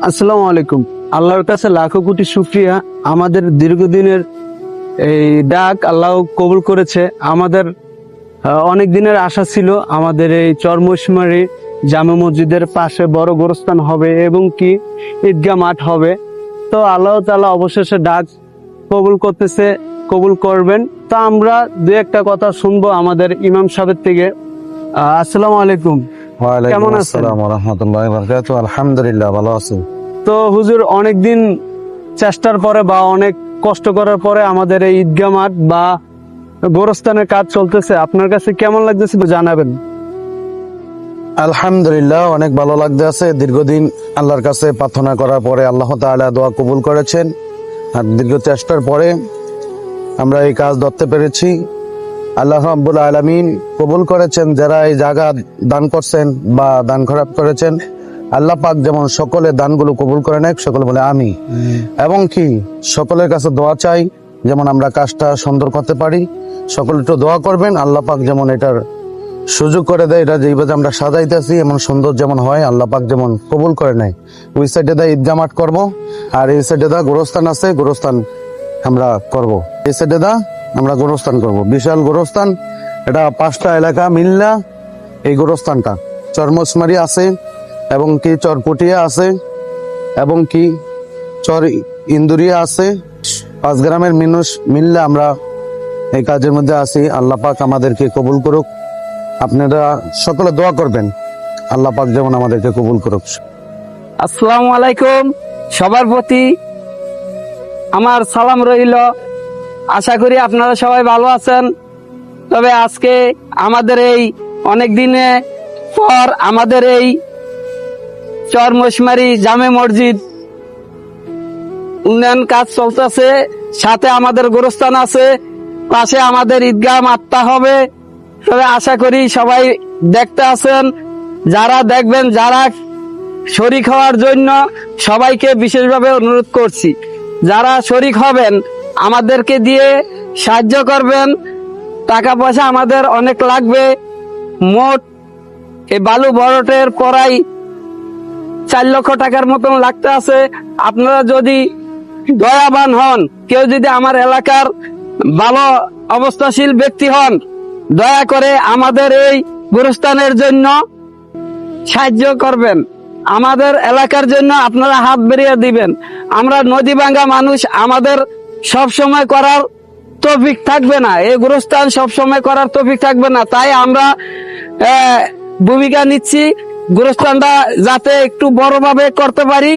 আসসালামু আলাইকুম। আল্লাহর কাছে লাখো কোটি শুকরিয়া, আমাদের দীর্ঘদিনের এই ডাক আল্লাহ কবুল করেছে। আমাদের অনেক দিনের আশা ছিল আমাদের এই চরমশমারি জামে মসজিদের পাশে বড় গোরস্থান হবে এবং কি ঈদগাহ মাঠ হবে। তো আল্লাহ তাআলা অবশেষে ডাক কবুল করতেছে, কবুল করবেন। তো আমরা দু একটা কথা শুনবো আমাদের ইমাম সাহেবের থেকে। আসসালামু আলাইকুম। কেমন আছেন? আসসালামু রাহমাতুল্লাহি ওয়া বারাকাতুহু। আলহামদুলিল্লাহ, ভালো আছি। তো হুজুর, অনেকদিন চেষ্টার পরে বা অনেক কষ্ট করার পরে আমাদের এই ঈদগাহ মাঠ বা গোরস্থানের কাজ চলতেছে। আপনার কাছে কেমন লাগতেছে জানাবেন। আলহামদুলিল্লাহ, অনেক ভালো লাগতেছে। দীর্ঘদিন আল্লাহর কাছে প্রার্থনা করার পরে আল্লাহ তাআলা দোয়া কবুল করেছেন, আর দীর্ঘ চেষ্টার পরে আমরা এই কাজ ধরতে পেরেছি। আল্লাহ রাব্বুল আলামিন কবুল করেছেন। যারা এই জায়গা দান করছেন বা দান খয়রাত করেছেন, আল্লাহ পাক যেমন সকলের দানগুলো কবুল করে নেয়, সকলে বলে আমি। এবং কি সকলের কাছে দোয়া চাই যেমন আমরা কাজটা সুন্দর করতে পারি। সকলে একটু দোয়া করবেন, আল্লাহ পাক যেমন এটার সুযোগ করে দেয়, এটা যেভাবে আমরা সাজাইতেছি এমন সুন্দর যেমন হয়, আল্লাহ পাক যেমন কবুল করে নেয়। ওই সাইডে দা ঈদগাহ মাঠ করবো, আর এই সাইডে দা গোরস্থান আছে, গোরস্থান আমরা করব। এই সাইডে দা আমরা গোরস্থান করব, বিশাল গোরস্থান। এটা 5টা এলাকা মিল্লা এই গোরস্থানটা। চরমশমারি আছে এবং কি চরপুটিয়া আছে এবং কি চর ইন্দুরিয়া আছে। 5 গ্রামের মানুষ মিললে আমরা এই কাজের মধ্যে আছি। আল্লাহ পাক আমাদেরকে কবুল করুক। আপনারা সকলে দোয়া করবেন, আল্লাহ পাক যেমন আমাদেরকে কবুল করুক। আসসালামু আলাইকুম। সবার প্রতি আমার সালাম রইল। আশা করি আপনারা সবাই ভালো আছেন। তবে আজকে আমাদের এই অনেক দিনে পর আমাদের এই চরমশমারি জামে মসজিদ উন্নয়ন কাজ চলতেছে, সাথে আমাদের গোরস্থান আছে, পাশে আমাদের ঈদগাহ মাঠটা হবে। তবে আশা করি সবাই দেখতে আছেন, যারা দেখবেন, যারা শরিক হওয়ার জন্য সবাইকে বিশেষভাবে অনুরোধ করছি, যারা শরিক হবেন আমাদেরকে দিয়ে সাহায্য করবেন। টাকা পয়সা আমাদের অনেক লাগবে। মোট এই বালু বড়টের পরাই 4 লক্ষ টাকার মতন লাগতে আছে। আপনারা যদি দয়াবান হন, কেউ যদি আমার এলাকার ভালো অবস্থাশীল ব্যক্তি হন, দয়া করে আমাদের এই গোরস্থানের জন্য সাহায্য করবেন। আমাদের এলাকার জন্য আপনারা হাত বেরিয়ে দিবেন। আমরা নদী ভাঙ্গা মানুষ, আমাদের সব সময় করার তৌফিক থাকবে না, এই গোরস্থান সব সময় করার তৌফিক থাকবে না। তাই আমরা ভূমিকা নিচ্ছি গোরস্থানটা যাতে একটু বড়ভাবে করতে পারি।